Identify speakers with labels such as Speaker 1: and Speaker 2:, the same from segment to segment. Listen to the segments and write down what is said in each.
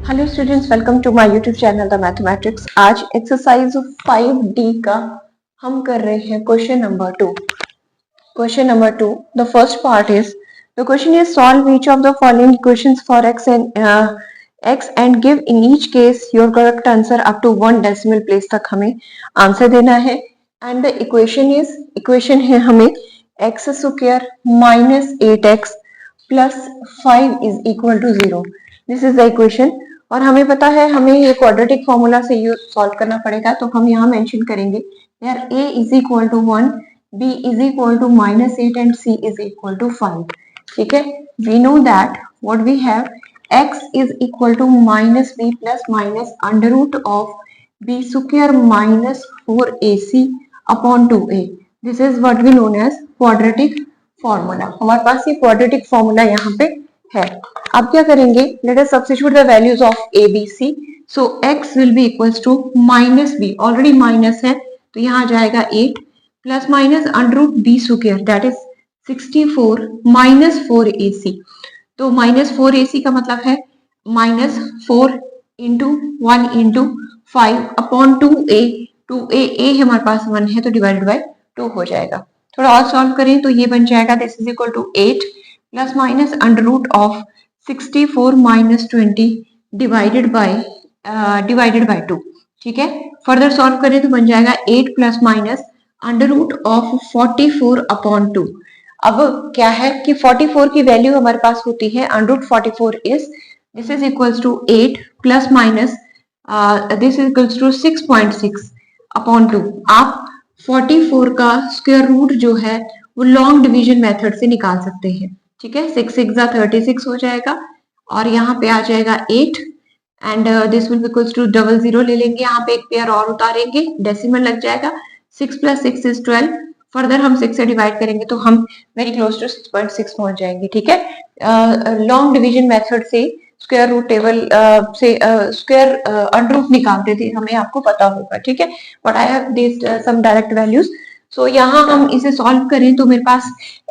Speaker 1: Hello students, welcome to my YouTube channel the mathematics. आज exercise 5D का हम कर रहे हैं question number 2। Question number 2, the first part is the question is solve each of the following equations for x and give in each case your correct answer up to 1 decimal place तक हमें answer देना है। And the equation है हमें x square minus 8x plus 5 is equal to 0। This is the equation. और हमें पता है हमें ये क्वाड्रेटिक फॉर्मूला से यूज सॉल्व करना पड़ेगा, तो हम यहाँ मेंशन करेंगे यार a is equal to 1, b is equal to minus 8 and c is equal to 5। ठीक है, we know that what we have x is equal to minus b plus minus under root of b square minus 4ac upon 2a। This is what we known as quadratic formula. हमारे पास ये quadratic formula यहाँ पे है। अब क्या करेंगे, let us substitute the values of a b c। So x will be equals to minus b, already minus है तो यहाँ जाएगा 8 plus minus under root b square that is 64 minus 4ac। तो माइनस 4ac का मतलब है minus 4 into 1 into 5 upon 2a। 2a a हमारे पास 1 है तो डिवाइडेड बाय 2 हो जाएगा। थोड़ा और सॉल्व करें तो ये बन जाएगा this is equal to 8 plus minus under root of 64 minus 20 divided by 2। ठीक है, फर्दर सॉल्व करें तो बन जाएगा 8 plus minus under root of 44 upon 2। अब क्या है कि 44 की वैल्यू हमारे पास होती है under root 44 is this is equals to 8 plus minus this is equals to 6.6 upon 2। आप 44 का स्क्वायर रूट जो है वो लॉन्ग डिवीजन मेथड से निकाल सकते हैं। ठीक है, 6 6 36 हो जाएगा और यहाँ पे आ जाएगा 8 and this will equals to 00 ले लेंगे, यहाँ पे एक पेयर और उतारेंगे, डेसिमल लग जाएगा। 6 प्लस 6 इज 12। फर्दर हम 6 से डिवाइड करेंगे तो हम वेरी क्लोज टू 6.6 पहुंच जाएंगे। ठीक है, लॉन्ग डिवीजन मेथड से स्क्वायर रूट टेबल से स्क्वायर अंडर रूट निकालते थे, हमें आपको पता होगा। ठीक है, but I have this some direct values. So यहाँ हम इसे सॉल्व करें तो मेरे पास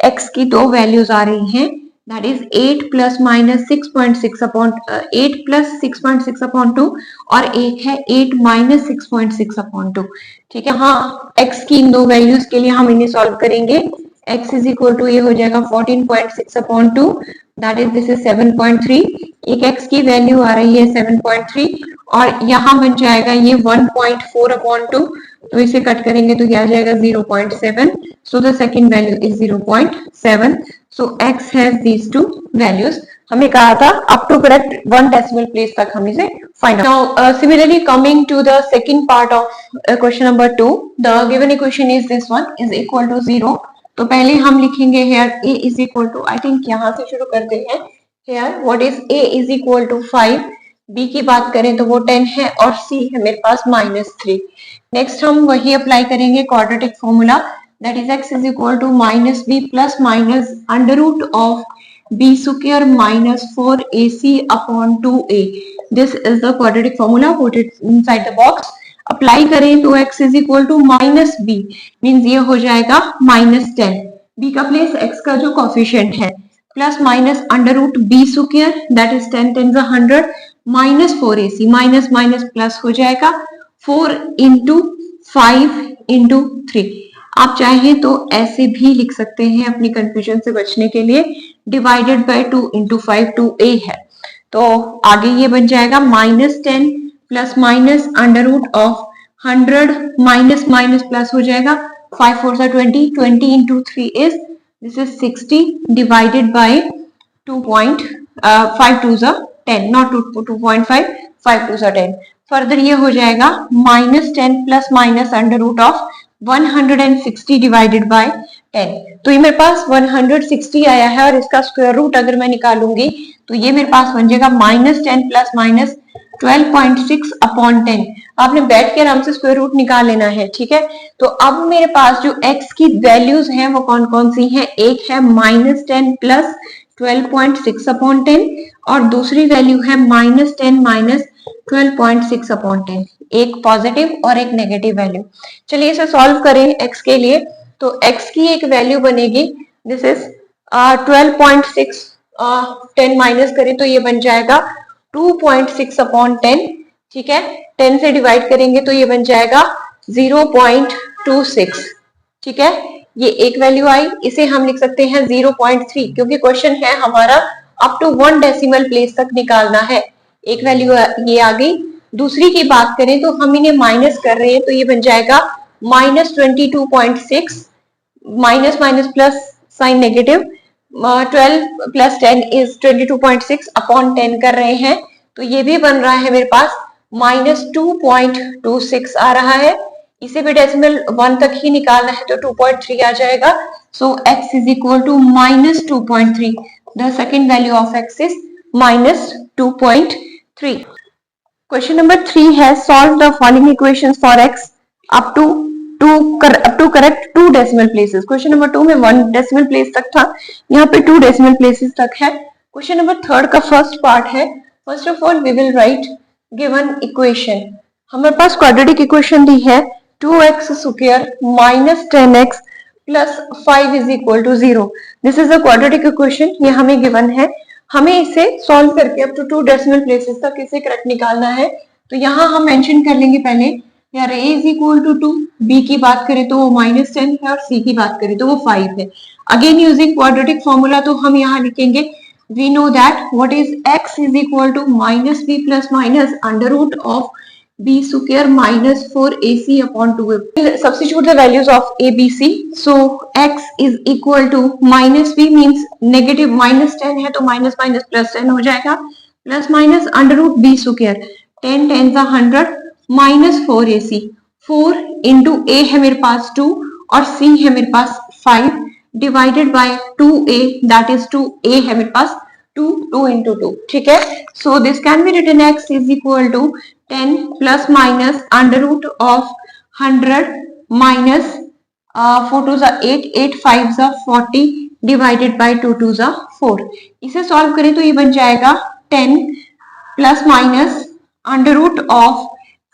Speaker 1: x की दो वैल्यूज आ रही हैं, that is 8 plus minus 6.6 upon 8 plus 6.6 upon 2 और एक है 8 माइनस 6.6 अपॉन 2। ठीक है, हाँ x की इन दो वैल्यूज के लिए हम इन्हें सॉल्व करेंगे। x इज इक्वल टू ये हो जाएगा 14.6 upon 2 that is this is 7.3। एक x की वैल्यू आ रही है 7.3 और यहाँ बन जाएगा ये 1.4 अपॉन 2, तो इसे कट करेंगे तो क्या आ जाएगा 0.7। So the second value is 0.7। So x has these two values. हमें कहा था up to correct 1 decimal place तक हम इसे find out. Now similarly coming to the second part of question number 2, the given equation is this one is equal to 0। तो पहले हम लिखेंगे here a is equal to, I think यहाँ से शुरू करते हैं। Here what is a is equal to 5, b की बात करें तो वो 10 है और c है मेरे पास -3। नेक्स्ट हम वही अप्लाई करेंगे quadratic formula, that is x is equal to minus b plus minus under root of b square minus 4ac upon 2a। This is the quadratic formula, put it inside the box. Apply करें तो x is equal to minus B means ये हो जाएगा -10, b का place x का जो coefficient है, plus minus under root b square that is 10 10 100 minus 4ac, minus minus plus हो जाएगा 4 इंटू 5 इंटू 3। आप चाहें तो ऐसे भी लिख सकते हैं अपनी कंफ्यूजन से बचने के लिए, डिवाइडेड बाय 2 इंटू 5 2a है। तो आगे ये बन जाएगा -10 plus minus under root of 100 minus minus plus हो जाएगा 5 4 20, 20 into 3 is this is 60 divided by 5 2 10, not 2.5, 5 2 10। Further ये हो जाएगा -10 plus minus under root of 160 divided by 10। तो ये मेरे पास 160 आया है और इसका स्क्वायर रूट अगर मैं निकालूंगी तो ये मेरे पास बन जाएगा -10 प्लस माइनस 12.6 अपॉन 10। आपने बैठ के आराम से स्क्वायर रूट निकाल लेना है। ठीक है, तो अब मेरे पास जो x की वैल्यूज हैं वो कौन कौन सी हैं, एक है -10 प्लस 12.6 अपॉन 10 और दूसरी वैल्यू है -10 माइनस 12.6 अपॉन 10, एक पॉजिटिव और एक नेगेटिव वैल्यू। चलिए इसे सॉल्व करें x के लिए। तो x की एक वैल्यू बनेगी दिस इज 12.6, 10 माइनस करें तो ये बन जाएगा 2.6 अपॉन 10, ठीक है। 10 से डिवाइड करेंगे तो ये बन जाएगा 0.26, ठीक है। ये एक वैल्यू आई, इसे हम लिख सकते हैं 0.3, क्योंकि क्वेश्चन है हमारा अप टू 1 डेसिमल प्लेस तक निकालना है। एक वैल्यू ये आ गई। दूसरी की बात करें तो हम इन्हें माइनस कर रहे हैं, तो ये बन जाएगा -22.6, minus minus plus sign negative, 12 plus 10 is 22.6 upon 10 कर रहे हैं, तो ये भी बन रहा है मेरे पास -2.26 आ रहा है। इसे भी डेसिमल 1 तक ही निकालना है तो 2.3 आ जाएगा। So x is equal to -2.3। The second value of x is -2.3। Question number 3 है solve the following equations for x up to correct 2 decimal places. Question number 2 में 1 डेसिमल प्लेस तक था, यहाँ पे 2 डेसिमल प्लेसेस तक है। क्वेश्चन नंबर 3 का first part है। First of all we will write given equation. हमारे पास क्वाड्रेटिक इक्वेशन दी है 2x square minus 10x plus 5 is equal to 0। This is a quadratic equation, ये हमें गिवन है। हमें इसे सॉल्व करके अप टू 2 डेसिमल प्लेसेस तक इसे करेक्ट निकालना है। तो यहाँ हम मेंशन कर लेंगे पहले यार a is equal to 2, b की बात करें तो वो -10 है और c की बात करें तो वो 5 है। अगेन यूजिंग क्वाड्रेटिक फॉर्मूला तो हम यहाँ लिखेंगे we know that what is x is equal to -b plus minus under root of b square minus 4ac upon 2a. Substitute the values of a, b, c. So x is equal to -b means negative -10 है तो minus minus plus 10 हो जाएगा, plus minus under root b square 10 10 100 minus 4ac। 4 into a है मेरे पास 2 और c है मेरे पास 5 divided by 2a that is 2a है मेरे पास 2 इंटू 2, ठीक है। So this can be written x is equal to 10 plus minus under root of 100 minus 4 2 8 8 5 40 divided by 2 2 4। इसे सॉल्व करें तो ये बन जाएगा 10 plus minus under root of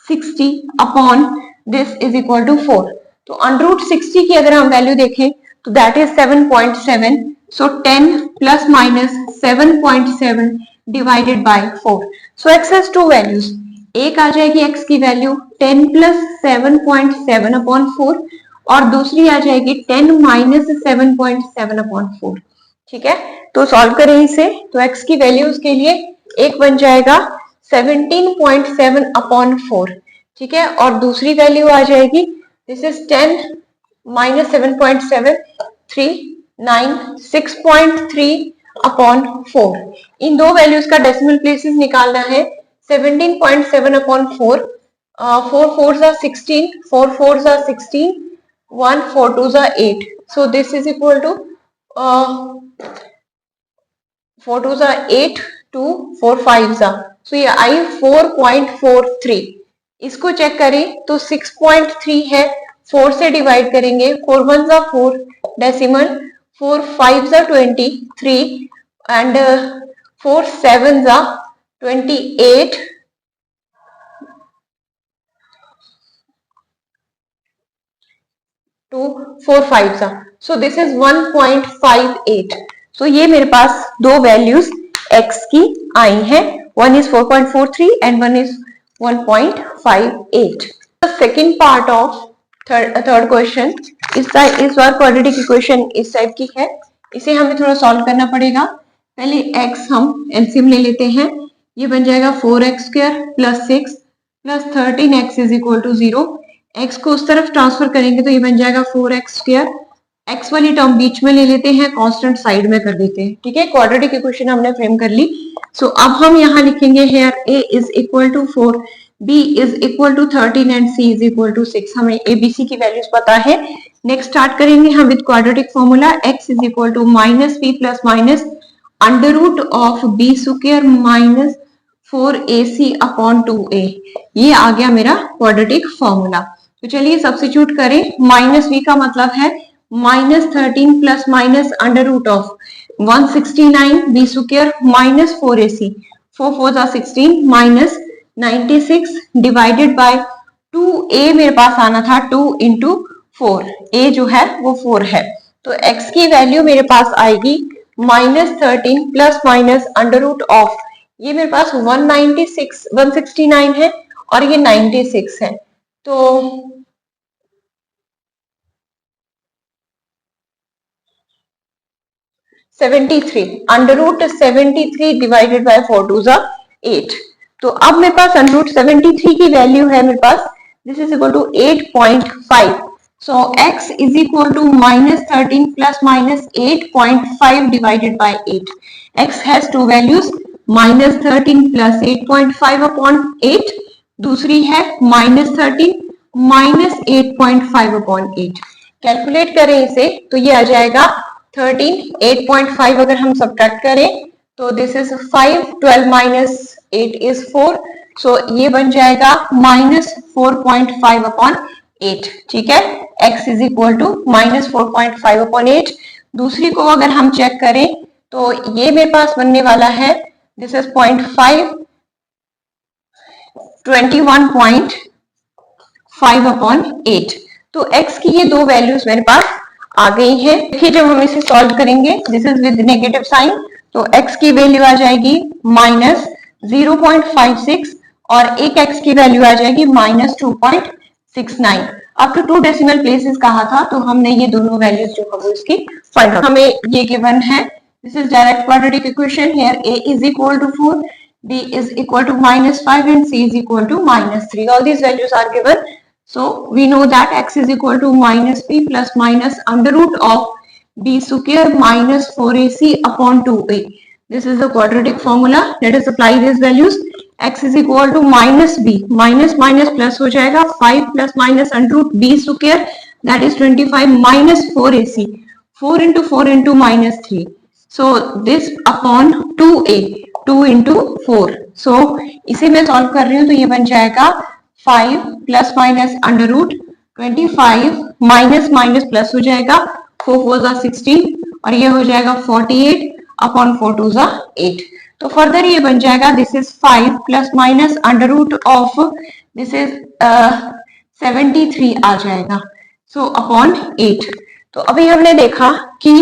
Speaker 1: 60 upon this is equal to 4। तो अंडर रूट 60 की अगर हम वैल्यू देखें तो that is 7.7। So 10 plus minus 7.7 divided by 4। So x has 2 values. एक आ जाएगी x की वैल्यू 10 प्लस 7.7 अपॉन 4 और दूसरी आ जाएगी 10 माइनस 7.7 अपॉन 4, ठीक है। तो सॉल्व करें इसे तो x की वैल्यूज के लिए एक बन जाएगा 17.7 अपॉन 4, ठीक है, और दूसरी वैल्यू आ जाएगी दिस इज 10 माइनस 7.7 3 9 6.3 अपॉन 4। इन दो वैल्यूज का डेसिमल प्लेसेस निकालना है। 17.7 upon 4, 4 4s are 16, 4 4s are 16, 1 4 2s are 8। So this is equal to 4 2s are 8, 2 4 5s are, so ये आई 4.43। इसको चेक करें तो 6.3 है, 4 से डिवाइड करेंगे, 4 1s are 4 decimal, 4 5s are 23 and 4 7s are 28 to 4 5s are, so this is 1.58। so ये मेरे पास दो वैल्यूज x की आई हैं, one is 4.43 and one is 1.58। the second part of third question इस बार क्वाड्रेटिक इक्वेशन इस type की है, इसे हमें थोड़ा सॉल्व करना पड़ेगा। पहले x हम एलसीएम ले लेते हैं, ये बन जाएगा 4x square plus 6 plus 13x is equal to 0। x को उस तरफ ट्रांसफर करेंगे तो ये बन जाएगा 4x स्क्वायर, x वाली टर्म बीच में ले लेते हैं, कांस्टेंट साइड में कर देते हैं, ठीक है। क्वाड्रेटिक इक्वेशन हमने फ्रेम कर ली। सो अब हम यहाँ लिखेंगे here a is equal to 4, b is equal to 13 and c is equal to 6। हमें a b c की वैल्यूज पता है। नेक्स्ट स्टार्ट करेंगे हम with quadratic formula, x is equal to minus b plus minus under root of b square minus 4ac upon 2a। ये आ गया मेरा quadratic formula. तो चलिए सब्स्टिट्यूट करें। माइनस b का मतलब है -13 plus minus under root of 169 b square minus 4ac, 4 4 are 16 minus 96 divided by 2a मेरे पास आना था 2 इंटू 4, a जो है वो 4 है। तो x की वैल्यू मेरे पास आएगी -13 plus minus under root of ये मेरे पास 196 169 है और ये 96 है। तो 73 under root 73 divided by 4 two ज़ा 8। तो अब मेरे पास अंडर रूट 73 की वैल्यू है मेरे पास, this is equal to 8.5। So x is equal to -13 plus -8.5 divided by 8। x has two values, -13 plus 8.5 upon 8, दूसरी है -13 -8.5 अपॉन 8। कैलकुलेट करें इसे तो ये आ जाएगा 13, 8.5 अगर हम सब्ट्रैक्ट करें तो this is 5, 12 minus 8 is 4। So ये बन जाएगा -4.5 अपॉन 8। ठीक है, x is equal to -4.5 upon 8। दूसरी को अगर हम चेक करें तो ये मेरे पास बनने वाला है, दिस इज 0.5, 21.5 अपॉन 8। तो x की ये दो वैल्यूज मेरे पास आ गई है। देखिए जब हम इसे सॉल्व करेंगे, this is with negative sign, तो x की वैल्यू आ जाएगी -0.56 और एक x की वैल्यू आ जाएगी -2.69। आफ्टर 2 डेसिमल प्लेसेस कहा था तो हमने ये दोनों वैल्यूज जो है इसकी फाइंड आउट, हमें ये गिवन है। This is direct quadratic equation. Here a is equal to 4, b is equal to -5 and c is equal to -3. All these values are given. So we know that x is equal to -b plus minus under root of b square minus 4ac upon 2a. This is the quadratic formula. Let us apply these values. x is equal to -b, minus minus plus हो जाएगा 5 plus minus under root b square, that is 25 minus 4ac, 4 into 4 into -3. So this upon 2a, 2 into 4. So इसे मैं solve कर रही हूँ तो ये बन जाएगा 5 plus minus under root 25 minus minus plus हो जाएगा 4 4 16 और ये हो जाएगा 48 अपॉन 4 2 8। तो फर्दर ये बन जाएगा, this is 5 plus minus under root of, this is 73 आ जाएगा, सो अपॉन 8। तो अभी हमने देखा कि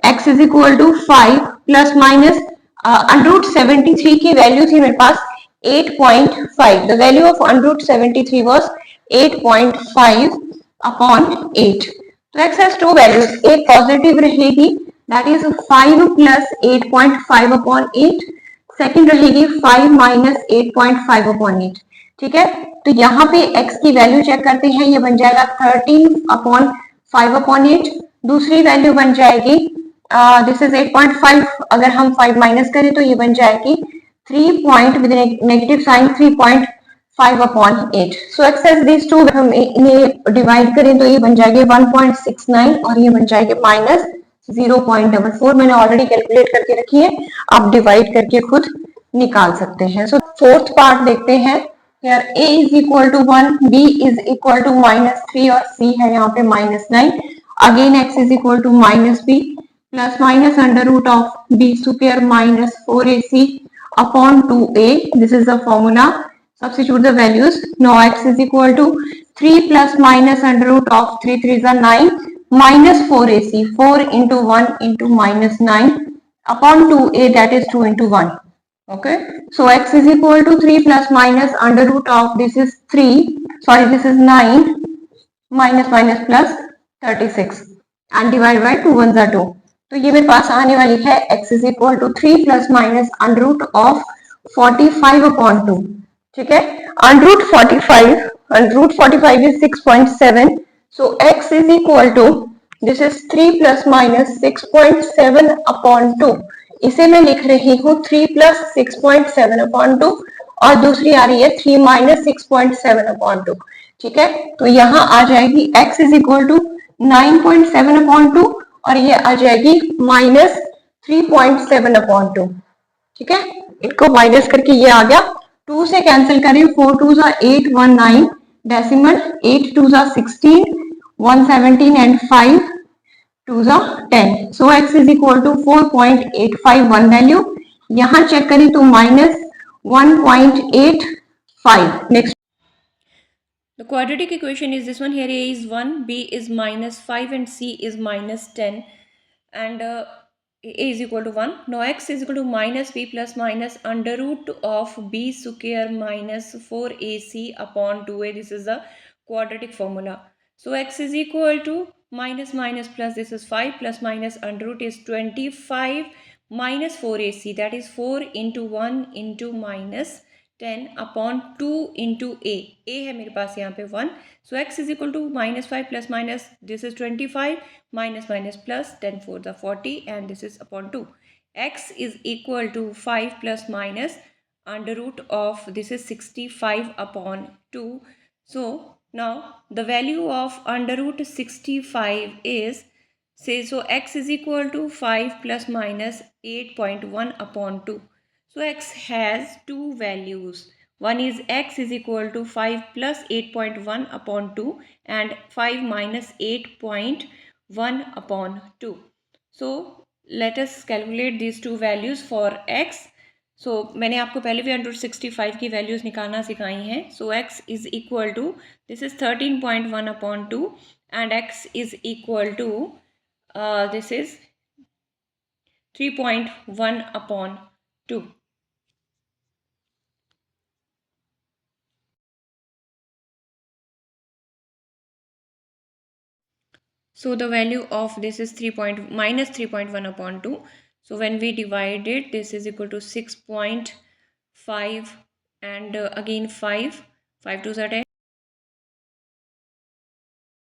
Speaker 1: x is equal to 5 plus minus under root 73 की वैल्यू थी मेरे पास 8.5। The value of under root 73 was 8.5 upon 8। तो x हैज टू वैल्यूज, एक पॉजिटिव रहेगी that is 5 plus 8.5 upon 8, second रहेगी 5 माइनस 8.5 अपॉन 8। ठीक है, तो यहाँ पे x की वैल्यू चेक करते हैं, ये बन जाएगा 13 अपॉन 5 अपॉन 8। दूसरी वैल्यू बन जाएगी, दिस इज 8.5, अगर हम 5 माइनस करें तो ये बन जाएगी 3 point with negative sign 3.5 upon 8। So x as this two, हम इन्हें डिवाइड करें तो ये बन जाएगी 1.69 और ये बन जाएगी -0.44। मैंने ऑलरेडी कैलकुलेट करके रखी है, आप डिवाइड करके खुद निकाल सकते हैं। सो फोर्थ पार्ट देखते हैं। Here a is equal to 1, b is equal to -3 और c है यहाँ पे -9। Again x is equal to -b plus minus under root of b square minus 4ac upon 2a. This is the formula. Substitute the values. Now x is equal to 3 plus minus under root of 3 3 is 9 minus 4ac, 4 into 1 into -9 upon 2a, that is 2 into 1. Okay, so x is equal to 3 plus minus under root of, this is 3, sorry this is 9 minus minus plus 36 and divide by 2 1s are 2. तो ये मेरे पास आने वाली है x is equal to 3 plus minus under root of 45 upon 2. ठीक है, under root 45 is 6.7. So x is equal to, this is 3 plus minus 6.7 upon 2. इसे मैं लिख रही हूँ 3 plus 6.7 upon 2 और दूसरी आ रही है 3 minus 6.7 upon 2। ठीक है, तो यहाँ आ जाएगी x is equal to 9.7 upon 2 और ये आ जाएगी -3.7 upon 2। ठीक है, इनको माइनस करके ये आ गया, 2 से कैंसिल करें, 4 2 8 1 9 decimal, 8 2 16 1 17 and 5 2 10। So x is equal to 4.851 value. यहाँ चेक करें तो -1.85। Next,
Speaker 2: The quadratic equation is this one. Here a is 1, b is -5 and c is -10. And a is equal to 1. Now x is equal to minus b plus minus under root of b square minus 4ac upon 2a. This is the quadratic formula. So x is equal to minus minus plus, this is 5 plus minus under root is 25 minus 4ac, that is 4 into 1 into minus 10 upon 2 into a है मेरे पास यहाँ पे 1. So x is equal to minus 5 plus minus, this is 25 minus minus plus 10 for the 40 and this is upon 2. X is equal to 5 plus minus under root of, this is 65 upon 2. So now the value of under root 65 is, say, so x is equal to 5 plus minus 8.1 upon 2. So x has two values. One is x is equal to 5 plus 8.1 upon 2 and 5 minus 8.1 upon 2. So let us calculate these two values for x. So मैंने आपको पहले भी under 65 की values निकालना सिखाई हैं. So x is equal to, this is 13.1 upon 2 and x is equal to this is 3.1 upon 2. So the value of this is minus 3.1 upon 2. So when we divide it, this is equal to 6.5 and again 5 2s are 10.